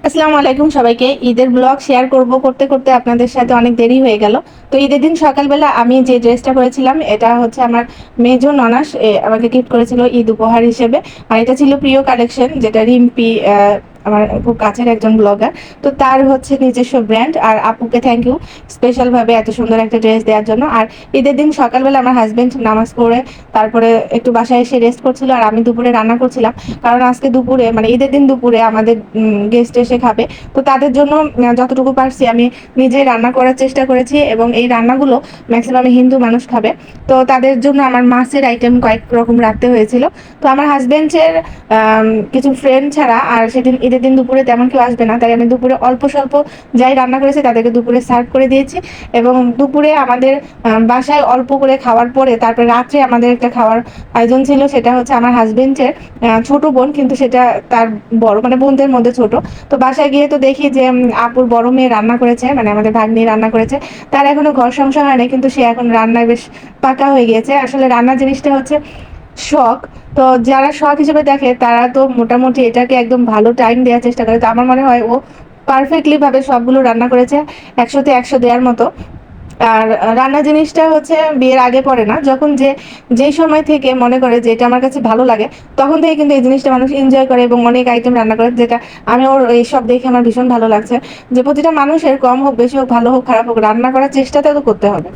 আসসালামু আলাইকুম সবাইকে। ঈদের ব্লগ শেয়ার করতে করতে আপনাদের সাথে অনেক দেরি হয়ে গেল। তো ঈদের দিন সকালবেলা আমি যে ড্রেসটা পরেছিলাম এটা হচ্ছে আমার মেজো ননাস আমাকে গিফট করেছিল ঈদ উপহার হিসেবে। আর এটা ছিল প্রিয় কালেকশন, যেটা রিম্পি আমার খুব কাছের একজন ব্লগার। তো তার হচ্ছে নিজস্ব ব্র্যান্ড। আর আপুকে থ্যাংক ইউ স্পেশাল ভাবে এত সুন্দর একটা ড্রেস দেওয়ার জন্য। আর ঈদের দিন সকালবেলা আমার হাজবেন্ড নামাজ পড়ে তারপরে একটু বাসায় এসে রেস্ট করছিল, আর আমি দুপুরে রান্না করছিলাম। কারণ আজকে দুপুরে মানে ঈদের দিন দুপুরে আমাদের গেস্ট এসে খাবে। তো তাদের জন্য যতটুকু পারছি আমি নিজে রান্না করার চেষ্টা করেছি, এবং এই রান্নাগুলো ম্যাক্সিমাম হিন্দু মানুষ খাবে। তো তাদের জন্য আমার মাছের আইটেম কয়েক রকম রাখতে হয়েছিল। তো আমার হাজবেন্ডের কিছু ফ্রেন্ড ছাড়া আর সেদিন ঈদের দিন দুপুরে তেমন কেউ আসবে না, তাই আমি দুপুরে অল্প স্বল্প যাই রান্না করেছি তাদেরকে দুপুরে সার্ভ করে দিয়েছি। এবং দুপুরে আমাদের বাসায় অল্প করে খাওয়ার পরে তারপরে রাত্রে আমাদের একটা খাওয়ার আয়োজন ছিল। সেটা হচ্ছে আমার হাজবেন্ডের ছোট বোন, কিন্তু সেটা তার বড় মানে বোনদের মধ্যে ছোট। তো বাসায় গিয়ে তো দেখি যে আপুর বড় মেয়ে রান্না করেছে, মানে আমাদের ভাগ্নি রান্না করেছে। তার এখনো ঘর সংসার হয়নি, কিন্তু সে এখন রান্নায় বেশ পাকা হয়ে গিয়েছে। আসলে রান্না জিনিসটা হচ্ছে শখ। তো যারা শখ হিসেবে দেখে তারা তো মোটামুটি এটাকে একদম ভালো টাইম দেওয়ার চেষ্টা করে। তো আমার মনে হয় ও পারফেক্টলি ভাবে সবগুলো রান্না করেছে, 100-তে 100 দেওয়ার মতো। আর রান্না জিনিসটা হচ্ছে বিয়ের আগে পরে না, যখন যেই সময় থেকে মনে করে যে এটা আমার কাছে ভালো লাগে, তখন থেকে কিন্তু এই জিনিসটা মানুষ এনজয় করে এবং অনেক আইটেম রান্না করে, যেটা আমি ওর এইসব দেখে আমার ভীষণ ভালো লাগছে। যে প্রতিটা মানুষের কম হোক বেশি হোক ভালো হোক খারাপ হোক রান্না করার চেষ্টাটা তো করতে হবে।